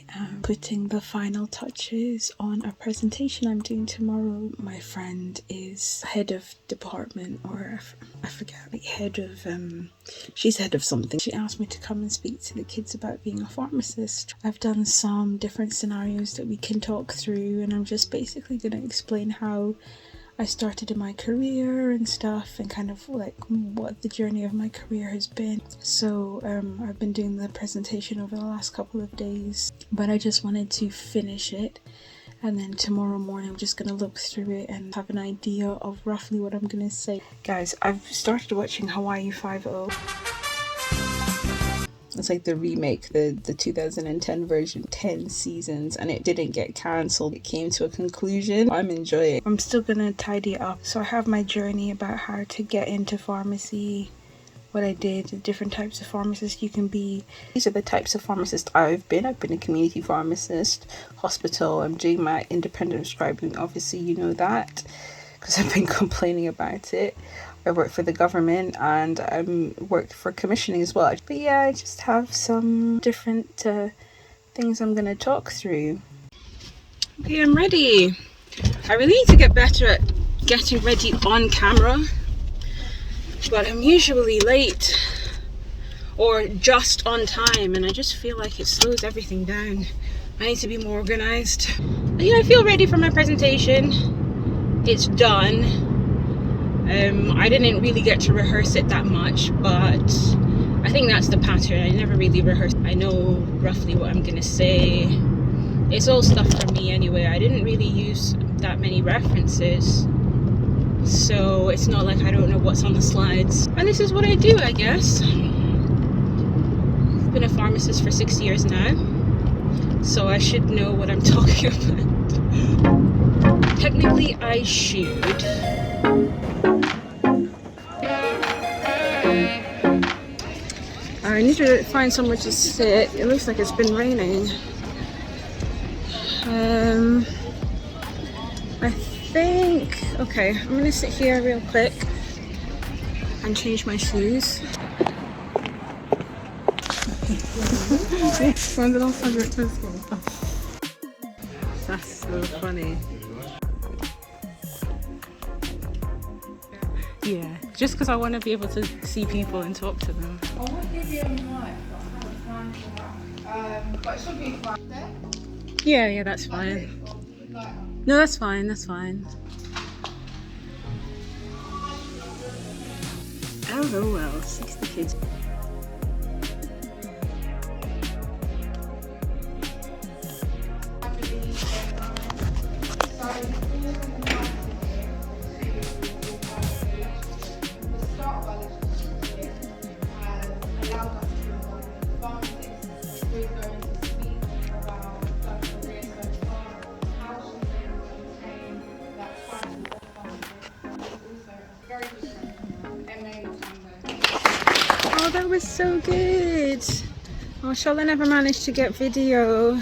I am putting the final touches on a presentation I'm doing tomorrow. My friend is head of department, or I forget, like she's head of something. She asked me to come and speak to the kids about being a pharmacist. I've done some different scenarios that we can talk through, and I'm just basically going to explain how I started in my career and stuff, and kind of like what the journey of my career has been. So I've been doing the presentation over the last couple of days, but I just wanted to finish it, and then tomorrow morning I'm just going to look through it and have an idea of roughly what I'm going to say. Guys, I've started watching Hawaii 5-0. It's like the remake, the 2010 version, 10 seasons, and it didn't get cancelled. It came to a conclusion. I'm enjoying it. I'm still gonna tidy it up. So I have my journey about how to get into pharmacy, what I did, the different types of pharmacists you can be. These are the types of pharmacist I've been. I've been a community pharmacist, hospital. I'm doing my independent prescribing. Obviously, you know that, because I've been complaining about it. I work for the government, and I work for commissioning as well. But yeah, I just have some different things I'm going to talk through. Okay, I'm ready. I really need to get better at getting ready on camera, but I'm usually late or just on time, and I just feel like it slows everything down. I need to be more organized. But yeah, I feel ready for my presentation. It's done. I didn't really get to rehearse it that much, but I think that's the pattern. I never really rehearse. I know roughly what I'm gonna say. It's all stuff from me anyway. I didn't really use that many references, so it's not like I don't know what's on the slides. And this is what I do, I guess. I've been a pharmacist for 6 years now, so I should know what I'm talking about. Technically, I should. I need to find somewhere to sit. It looks like it's been raining. I think, okay, I'm gonna sit here real quick and change my shoes. That's so funny. Yeah, just because I want to be able to see people and talk to them. I won't give you a mic, but it should be fine there. Yeah, that's fine. No, that's fine, that's fine. LOL, 60 kids. Oh, that was so good. Oh, Charlotte never managed to get video.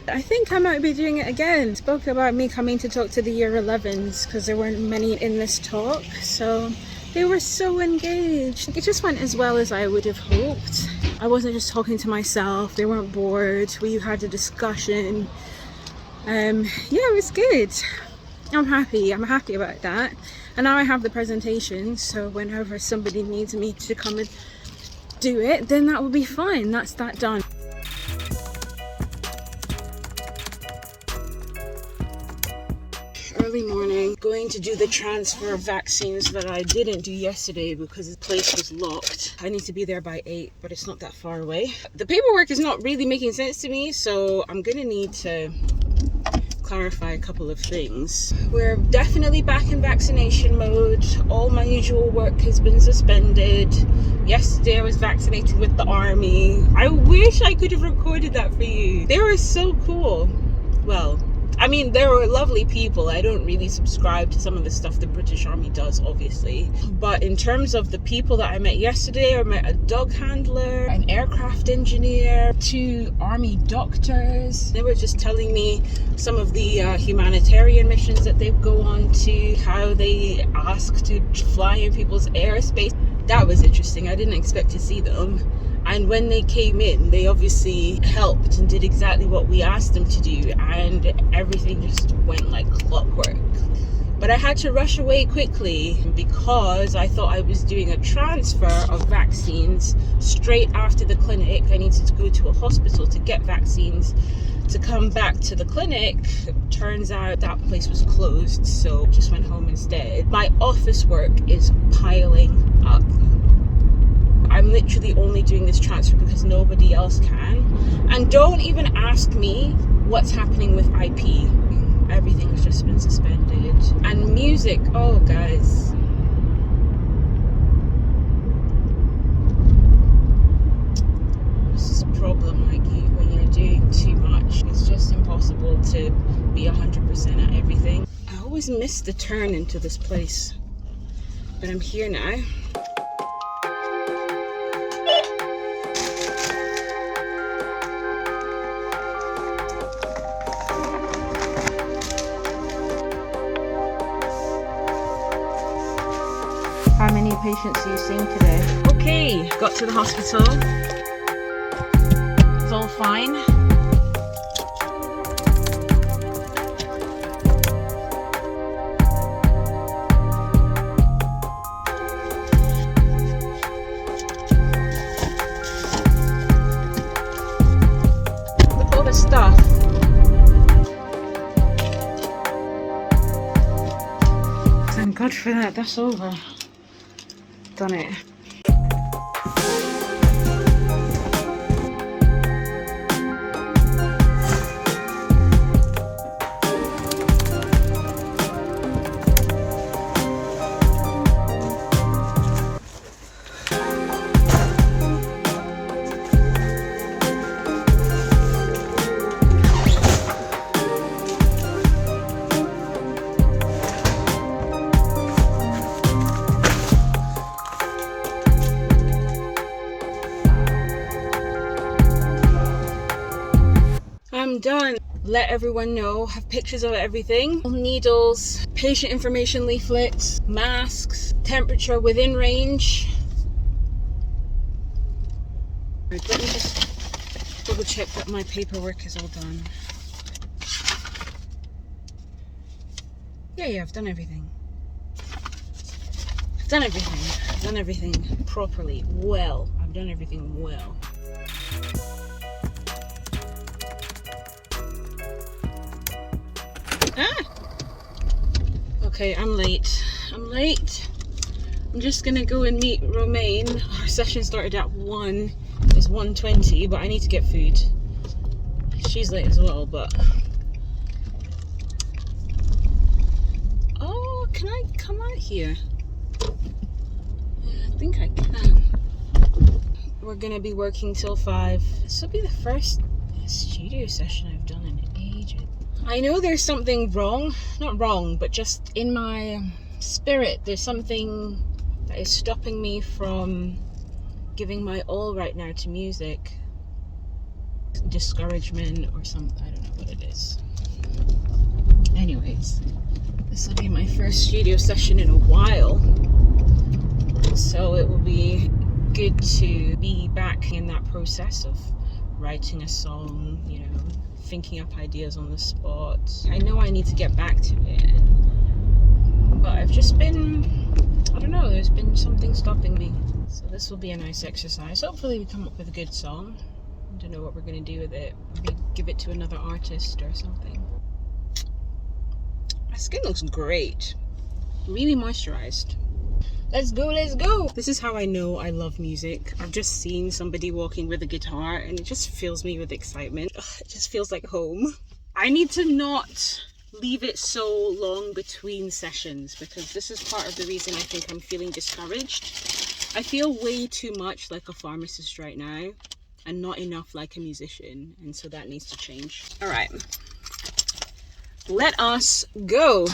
I think I might be doing it again. Spoke about me coming to talk to the year 11s because there weren't many in this talk, so they were so engaged. It just went as well as I would have hoped. I wasn't just talking to myself. They weren't bored. We had a discussion. Yeah, it was good. I'm happy about that. And now I have the presentation, so whenever somebody needs me to come and do it, then that will be fine. That's that done. Early morning, going to do the transfer of vaccines that I didn't do yesterday because the place was locked. I need to be there by 8, but it's not that far away. The paperwork is not really making sense to me, so I'm gonna need to clarify a couple of things. We're definitely back in vaccination mode. All my usual work has been suspended. Yesterday I was vaccinated with the army. I wish I could have recorded that for you. They were so cool. Well, I mean, they were lovely people. I don't really subscribe to some of the stuff the British Army does, obviously. But in terms of the people that I met yesterday, I met a dog handler, an aircraft engineer, 2 army doctors. They were just telling me some of the humanitarian missions that they go on to, how they ask to fly in people's airspace. That was interesting. I didn't expect to see them. And when they came in, they obviously helped and did exactly what we asked them to do. And everything just went like clockwork. But I had to rush away quickly because I thought I was doing a transfer of vaccines straight after the clinic. I needed to go to a hospital to get vaccines to come back to the clinic. Turns out that place was closed, so just went home instead. My office work is piling up. I'm literally only doing this transfer because nobody else can. And don't even ask me what's happening with IP. Everything's just been suspended. And music, oh guys. This is a problem like when you're doing too much. It's just impossible to be 100% at everything. I always miss the turn into this place. But I'm here now. How many patients are you seeing today? Okay, got to the hospital. It's all fine. Look at all the stuff. Thank God for that, that's over. Done it. I'm done. Let everyone know, have pictures of everything. Needles, patient information leaflets, masks, temperature within range. Right, let me just double check that my paperwork is all done. Yeah, I've done everything. I've done everything. I've done everything properly, well. I've done everything well. Okay, I'm late. I'm just gonna go and meet Romaine. Our session started at 1. It's 1:20, but I need to get food. She's late as well, but... Oh, can I come out here? I think I can. We're gonna be working till 5. This will be the first studio session I've done in ages. I know there's something wrong, not wrong, but just in my spirit, there's something that is stopping me from giving my all right now to music. Discouragement or something, I don't know what it is. Anyways, this will be my first studio session in a while, so it will be good to be back in that process of writing a song, you know, thinking up ideas on the spot. I know I need to get back to it, but I've just been, I don't know, there's been something stopping me. So this will be a nice exercise. Hopefully we come up with a good song. I don't know what we're going to do with it. Maybe give it to another artist or something. My skin looks great. Really moisturized. Let's go, let's go! This is how I know I love music. I've just seen somebody walking with a guitar and it just fills me with excitement. Ugh, it just feels like home. I need to not leave it so long between sessions because this is part of the reason I think I'm feeling discouraged. I feel way too much like a pharmacist right now and not enough like a musician, and so that needs to change. All right, let us go.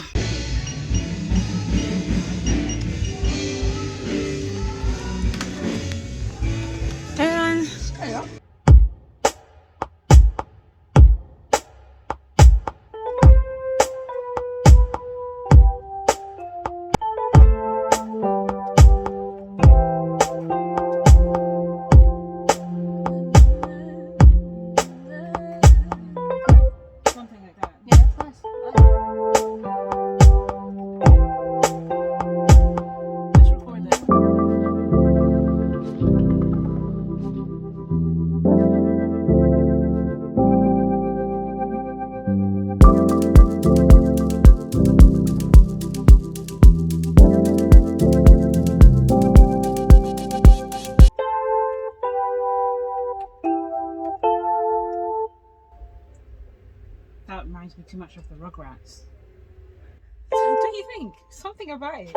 too much of the Rugrats. Don't you think? Something about it.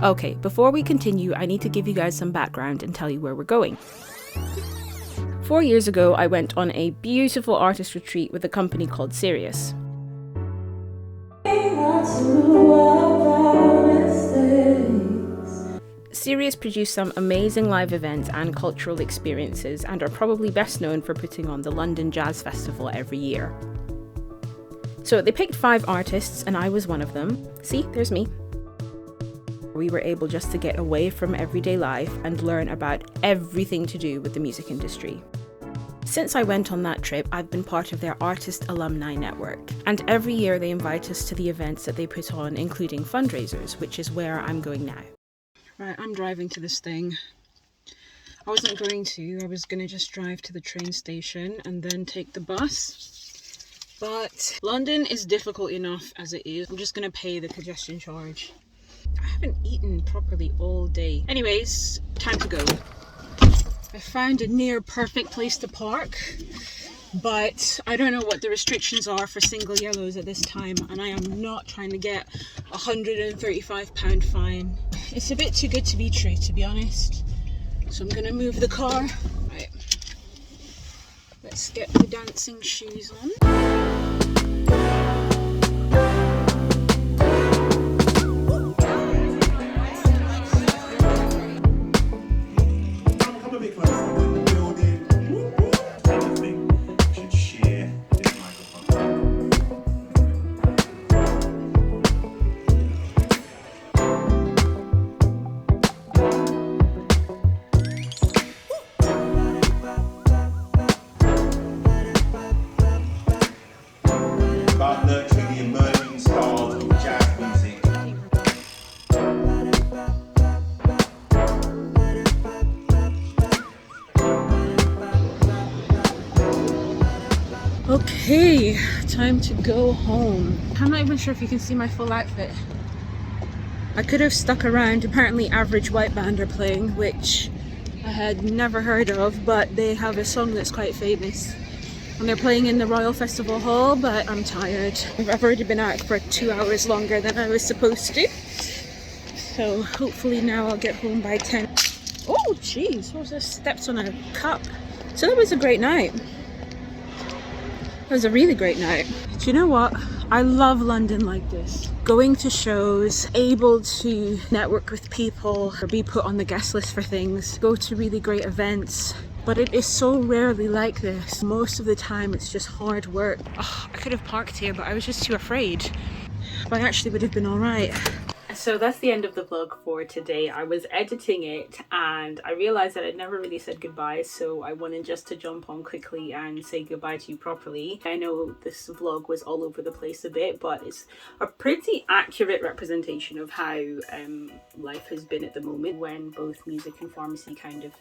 Okay, before we continue, I need to give you guys some background and tell you where we're going. 4 years ago, I went on a beautiful artist retreat with a company called Sirius. Sirius produce some amazing live events and cultural experiences and are probably best known for putting on the London Jazz Festival every year. So they picked 5 artists and I was one of them. See, there's me. We were able just to get away from everyday life and learn about everything to do with the music industry. Since I went on that trip, I've been part of their artist alumni network, and every year they invite us to the events that they put on, including fundraisers, which is where I'm going now. Right, I'm driving to this thing. I wasn't going to, I was going to just drive to the train station and then take the bus. But London is difficult enough as it is. I'm just going to pay the congestion charge. I haven't eaten properly all day. Anyways, time to go. I found a near perfect place to park, but I don't know what the restrictions are for single yellows at this time, and I am not trying to get a £135 fine. It's a bit too good to be true, to be honest. So I'm gonna move the car. Right. Let's get the dancing shoes on. Okay, time to go home. I'm not even sure if you can see my full outfit. I could have stuck around. Apparently Average White Band are playing, which I had never heard of, but they have a song that's quite famous. And they're playing in the Royal Festival Hall, but I'm tired. I've already been out for 2 hours longer than I was supposed to. So hopefully now I'll get home by 10. Oh jeez, what was this? Stepped on a cup. So that was a great night. It was a really great night. Do you know what? I love London like this. Going to shows, able to network with people or be put on the guest list for things, go to really great events. But it is so rarely like this. Most of the time it's just hard work. Oh, I could have parked here, but I was just too afraid. But I actually would have been all right. So that's the end of the vlog for today. I was editing it and I realized that I'd never really said goodbye, so I wanted just to jump on quickly and say goodbye to you properly. I know this vlog was all over the place a bit, but it's a pretty accurate representation of how life has been at the moment when both music and pharmacy kind of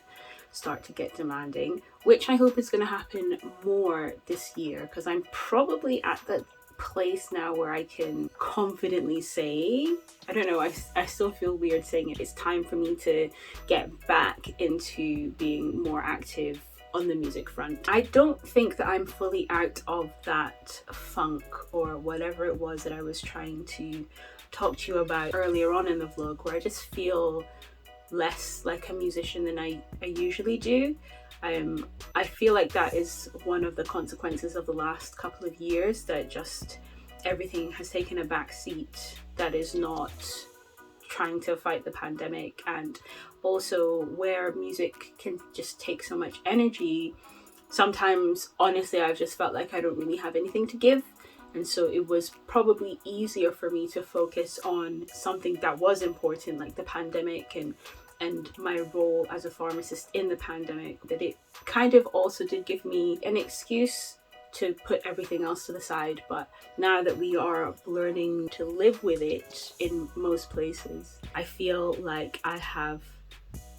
start to get demanding, which I hope is going to happen more this year, because I'm probably at the place now where I can confidently say, I don't know, I still feel weird saying it, it's time for me to get back into being more active on the music front. I don't think that I'm fully out of that funk or whatever it was that I was trying to talk to you about earlier on in the vlog, where I just feel less like a musician than I usually do. I feel like that is one of the consequences of the last couple of years, that just everything has taken a back seat that is not trying to fight the pandemic, and also where music can just take so much energy. Sometimes, honestly, I've just felt like I don't really have anything to give. And so it was probably easier for me to focus on something that was important, like the pandemic and my role as a pharmacist in the pandemic, that it kind of also did give me an excuse to put everything else to the side. But now that we are learning to live with it in most places, I feel like I have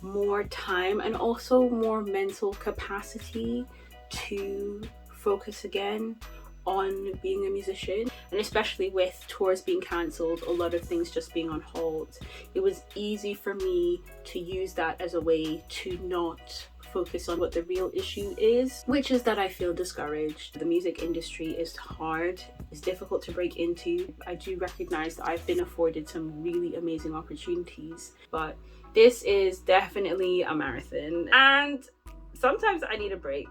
more time and also more mental capacity to focus again on being a musician, and especially with tours being cancelled, a lot of things just being on hold, it was easy for me to use that as a way to not focus on what the real issue is, which is that I feel discouraged. The music industry is hard, it's difficult to break into. I do recognize that I've been afforded some really amazing opportunities, but this is definitely a marathon, and sometimes I need a break.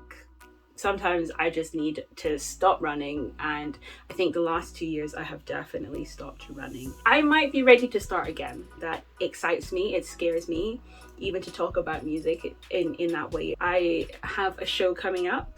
Sometimes I just need to stop running, and I think the last 2 years I have definitely stopped running. I might be ready to start again. That excites me, it scares me, even to talk about music in that way. I have a show coming up.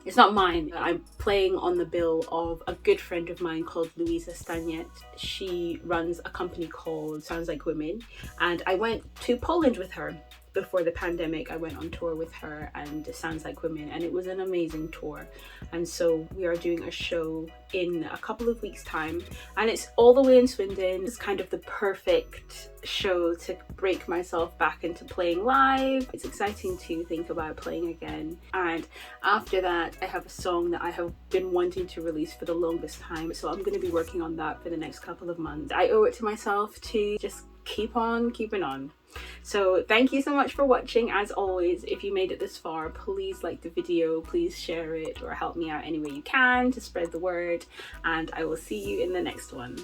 It's not mine. I'm playing on the bill of a good friend of mine called Louisa Staniet. She runs a company called Sounds Like Women, and I went to Poland with her. Before the pandemic, I went on tour with her and Sounds Like Women, and it was an amazing tour. And so we are doing a show in a couple of weeks' time, and it's all the way in Swindon. It's kind of the perfect show to break myself back into playing live. It's exciting to think about playing again. And after that, I have a song that I have been wanting to release for the longest time, so I'm going to be working on that for the next couple of months. I owe it to myself to just keep on keeping on. So thank you so much for watching. As always, if you made it this far, please like the video, please share it, or help me out any way you can to spread the word, and I will see you in the next one.